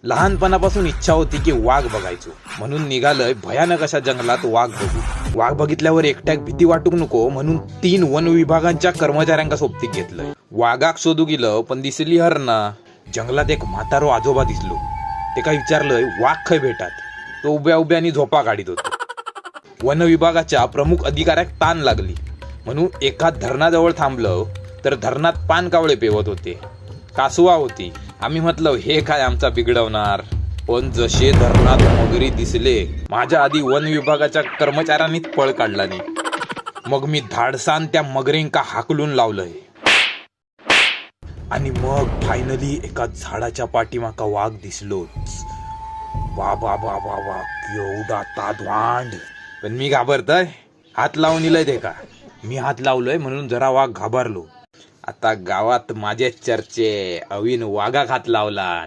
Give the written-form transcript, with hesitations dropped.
लहानपणापासून इच्छा होती की वाघ बघायचो, म्हणून निघालोय भयानक अशा जंगलात वाघ बघू. वाघ बघितल्यावर एकट्याक भीती वाटूक नको म्हणून 3 वन विभागांच्या कर्मचाऱ्यांका सोबतीक घेतलंय. वाघाक शोधू गेलं पण दिसली हरणा. जंगलात एक म्हातारो आजोबा दिसलो. ते काय विचारलंय वाघ खय भेटात. तो उभ्या उभ्यानी झोपा काढीत होतो. वन विभागाच्या प्रमुख अधिकाऱ्याक ताण लागली म्हणून एका धरणाजवळ थांबलं तर धरणात पान कावळे पेवत होते. कासवा होती. आम्ही म्हटलं हे काय आमचा बिघडवणार. पण जसे धरणात मगरी दिसले माझ्या आधी वन विभागाच्या कर्मचाऱ्यांनीच पळ काढला नाही. मग मी धाडसान त्या मगरींका हाकलून लावलंय आणि मग फायनली एका झाडाच्या पाठीमाका वाघ दिसलोच. वा वा वा वा वा केवढा तादवांड. पण मी घाबरतय. हात लावून दिलंय ते का. मी हात लावलोय म्हणून जरा वाघ घाबरलो. आता गावात माझे चर्चे. अवीन वाघाक हात लावला.